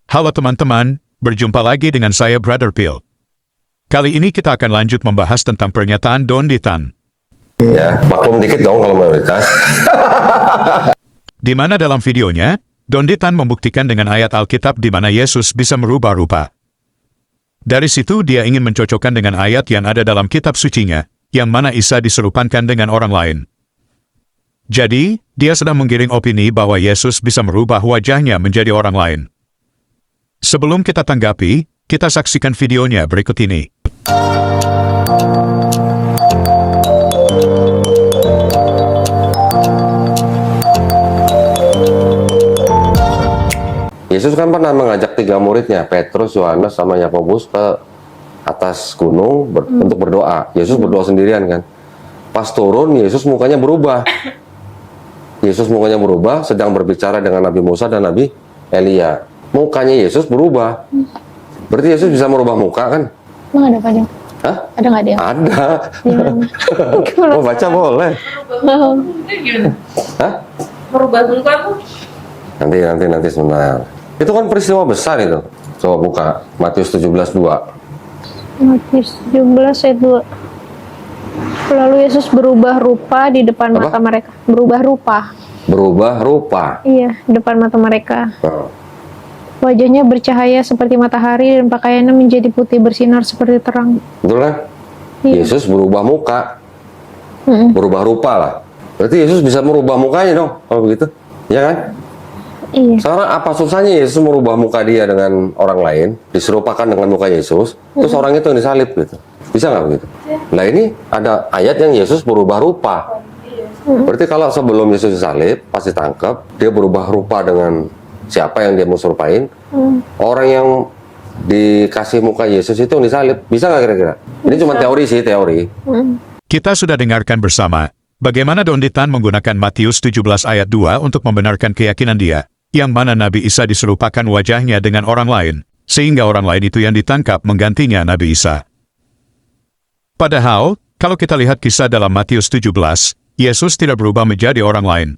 Halo teman-teman, berjumpa lagi dengan saya Brother Phil. Kali ini kita akan lanjut membahas tentang pernyataan Don Ditan. Ya, maklum dikit dong kalau mayoritas. Di mana dalam videonya, Don Ditan membuktikan dengan ayat Alkitab di mana Yesus bisa merubah rupa. Dari situ dia ingin mencocokkan dengan ayat yang ada dalam kitab sucinya, yang mana Isa diserupankan dengan orang lain. Jadi, dia sedang menggiring opini bahwa Yesus bisa merubah wajahnya menjadi orang lain. Sebelum kita tanggapi, kita saksikan videonya berikut ini. Yesus kan pernah mengajak 3 muridnya, Petrus, Yohanes, sama Yakobus ke atas gunung untuk berdoa. Yesus berdoa sendirian kan. Pas turun, Yesus mukanya berubah. Yesus mukanya berubah, sedang berbicara dengan Nabi Musa dan Nabi Elia. Mukanya Yesus berubah. Berarti Yesus bisa merubah muka kan? Emang ada apa dia? Hah? Ada nggak dia? Ada. Gimana? Mau baca boleh. Hah? Merubah muka tuh? Nanti sebentar. Itu kan peristiwa besar itu. Coba buka Matius 17:2. Matius 17 ayat 2. Lalu Yesus berubah rupa di depan Apa? mata mereka. Berubah rupa. Berubah rupa. Iya, di depan mata mereka. Nah, Wajahnya bercahaya seperti matahari dan pakaiannya menjadi putih bersinar seperti terang. betul kan? Iya. Yesus berubah muka, Mm-mm. berubah rupa lah. Berarti Yesus bisa merubah mukanya dong, kalau begitu. Ya kan? Iya. Sekarang apa susahnya Yesus merubah muka dia dengan orang lain, diserupakan dengan muka Yesus, terus orang itu yang disalib gitu. Bisa nggak begitu? Nah ini ada ayat yang Yesus berubah rupa. Berarti kalau sebelum Yesus disalib, pas ditangkap, dia berubah rupa dengan siapa yang dia mau serupain, orang yang dikasih muka Yesus itu yang disalib. Bisa nggak kira-kira? Ini cuma teori sih, teori. Kita sudah dengarkan bersama, bagaimana Don Ditan menggunakan Matius 17 ayat 2 untuk membenarkan keyakinan dia, yang mana Nabi Isa diserupakan wajahnya dengan orang lain, sehingga orang lain itu yang ditangkap menggantinya Nabi Isa. Padahal, kalau kita lihat kisah dalam Matius 17, Yesus tidak berubah menjadi orang lain.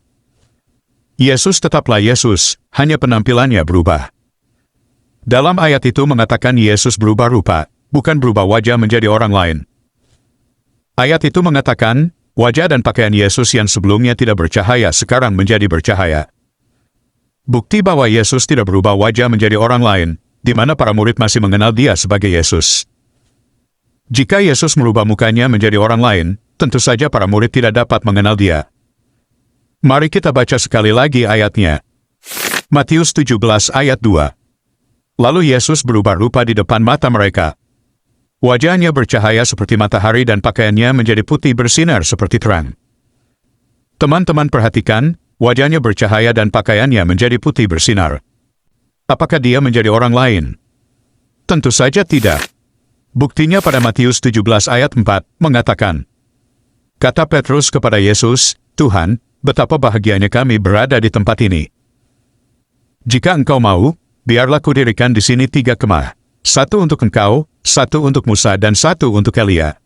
Yesus tetaplah Yesus, hanya penampilannya berubah. Dalam ayat itu mengatakan Yesus berubah rupa, bukan berubah wajah menjadi orang lain. Ayat itu mengatakan, wajah dan pakaian Yesus yang sebelumnya tidak bercahaya sekarang menjadi bercahaya. Bukti bahwa Yesus tidak berubah wajah menjadi orang lain, di mana para murid masih mengenal dia sebagai Yesus. Jika Yesus merubah mukanya menjadi orang lain, tentu saja para murid tidak dapat mengenal dia. Mari kita baca sekali lagi ayatnya. Matius 17 ayat 2. Lalu Yesus berubah rupa di depan mata mereka. Wajahnya bercahaya seperti matahari dan pakaiannya menjadi putih bersinar seperti terang. Teman-teman perhatikan, wajahnya bercahaya dan pakaiannya menjadi putih bersinar. Apakah dia menjadi orang lain? Tentu saja tidak. Buktinya pada Matius 17 ayat 4 mengatakan, kata Petrus kepada Yesus, Tuhan, betapa bahagianya kami berada di tempat ini. Jika engkau mau, biarlah kudirikan di sini 3 kemah. 1 untuk engkau, 1 untuk Musa, dan 1 untuk Elia.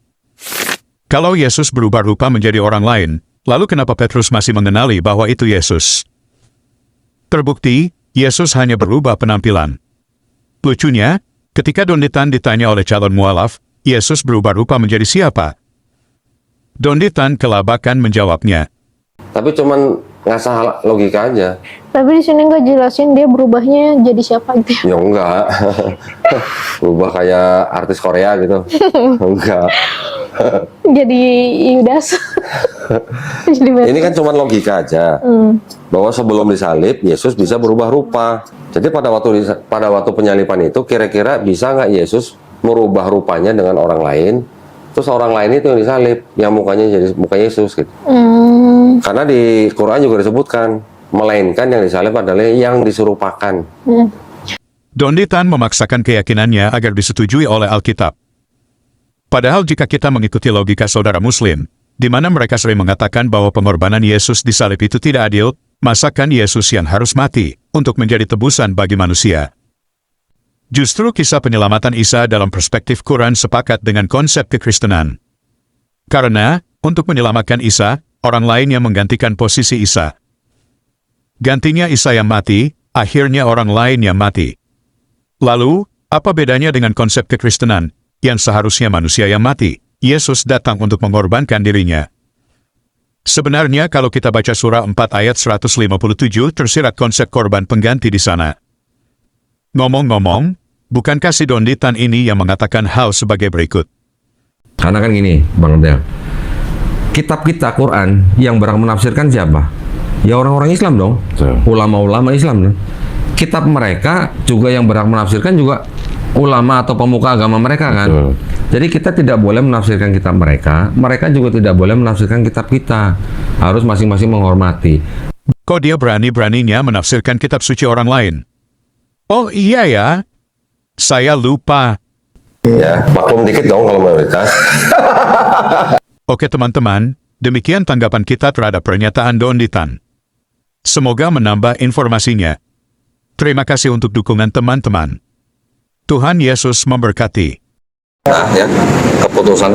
Kalau Yesus berubah rupa menjadi orang lain, lalu kenapa Petrus masih mengenali bahwa itu Yesus? Terbukti, Yesus hanya berubah penampilan. Lucunya, ketika Don Ditan ditanya oleh calon mualaf, Yesus berubah rupa menjadi siapa? Don Ditan kelabakan menjawabnya, Tapi cuman ngasah logika aja. Tapi di sini nggak jelasin dia berubahnya jadi siapa gitu. Ya enggak. Berubah kayak artis Korea gitu. Enggak. Jadi Yudas. Jadi Ini kan cuma logika aja. Bahwa sebelum disalib, Yesus bisa berubah rupa. Jadi pada waktu penyalipan itu, kira-kira bisa nggak Yesus merubah rupanya dengan orang lain? Terus orang lain itu yang disalib, yang mukanya jadi muka Yesus gitu. Karena di Quran juga disebutkan, melainkan yang disalib adalah yang diserupakan. Don Ditan memaksakan keyakinannya agar disetujui oleh Alkitab. Padahal jika kita mengikuti logika saudara Muslim, di mana mereka sering mengatakan bahwa pengorbanan Yesus di salib itu tidak adil, masakan Yesus yang harus mati untuk menjadi tebusan bagi manusia? Justru kisah penyelamatan Isa dalam perspektif Quran sepakat dengan konsep kekristenan. Karena, untuk menyelamatkan Isa, orang lain yang menggantikan posisi Isa. Gantinya Isa yang mati, akhirnya orang lain yang mati. Lalu, apa bedanya dengan konsep kekristenan, yang seharusnya manusia yang mati? Yesus datang untuk mengorbankan dirinya. Sebenarnya kalau kita baca surah 4 ayat 157 tersirat konsep korban pengganti di sana. Ngomong-ngomong, bukankah si Donditan ini yang mengatakan hal sebagai berikut? Karena kan gini, Bang Del. Kitab kita Quran yang berhak menafsirkan siapa? Ya orang-orang Islam dong. Ulama-ulama Islam dong. Kitab mereka juga yang berhak menafsirkan juga ulama atau pemuka agama mereka kan. Jadi kita tidak boleh menafsirkan kitab mereka. Mereka juga tidak boleh menafsirkan kitab kita. Harus masing-masing menghormati. Kok dia berani-beraninya menafsirkan kitab suci orang lain? Oh iya ya, saya lupa. Ya, maklum dikit dong kalau mayoritas. Oke teman-teman, demikian tanggapan kita terhadap pernyataan Donditan. Semoga menambah informasinya. Terima kasih untuk dukungan teman-teman. Tuhan Yesus memberkati. Nah, ya,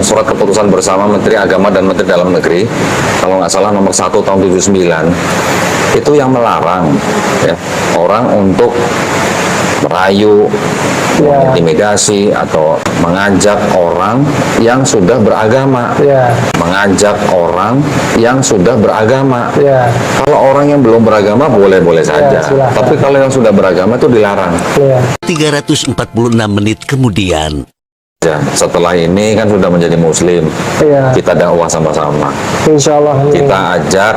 surat keputusan bersama Menteri Agama dan Menteri Dalam Negeri, kalau nggak salah nomor 1 tahun 79, itu yang melarang ya, orang untuk merayu, intimidasi atau mengajak orang yang sudah beragama, mengajak orang yang sudah beragama. Kalau orang yang belum beragama boleh-boleh saja, tapi kalau yang sudah beragama itu dilarang. 346 menit kemudian. Ya, setelah ini kan sudah menjadi muslim, kita dakwah sama-sama. Insya Allah. Kita ajak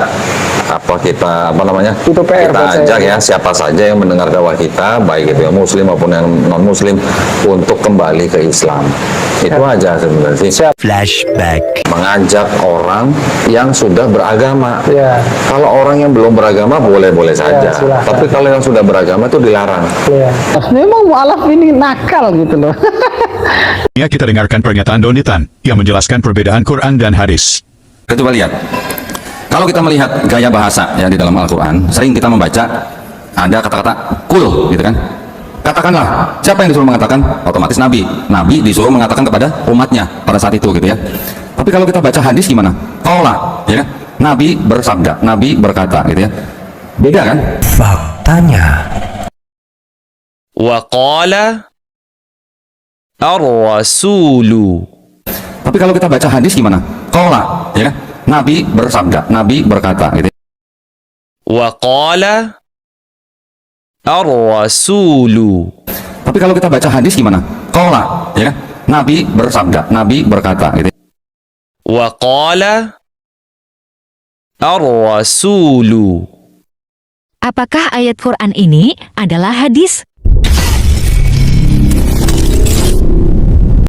kita Itu PR kita buat ajak saya. ya siapa saja yang mendengar dakwah kita, baik itu yang muslim maupun yang non muslim, untuk kembali ke Islam. Itu aja sebenarnya sih. Flashback. Mengajak orang yang sudah beragama. Ya. Kalau orang yang belum beragama boleh-boleh saja, silakan. tapi kalau yang sudah beragama itu dilarang. Memang mualaf ini nakal gitu loh. Ya, kita dengarkan pernyataan Donditan yang menjelaskan perbedaan Quran dan hadis. Coba lihat, kalau kita melihat gaya bahasa ya di dalam Al-Quran, sering kita membaca ada kata-kata kul, gitu kan? Katakanlah, siapa yang disuruh mengatakan? Otomatis Nabi. Nabi disuruh mengatakan kepada umatnya pada saat itu, gitu ya. Tapi kalau kita baca hadis gimana? Qala, ya kan? Nabi bersabda, Nabi berkata, gitu ya. Beda kan? Faktanya. Waqala ar-rasulu. Tapi kalau kita baca hadis gimana? Qala, ya kan? Nabi bersabda, Nabi berkata, gitu ya. Waqala ar-rasulu. Tapi kalau kita baca hadis gimana? Qala, ya kan? Nabi bersabda, Nabi berkata, gitu ya. Waqala ar-rasulu. Apakah ayat Quran ini adalah hadis?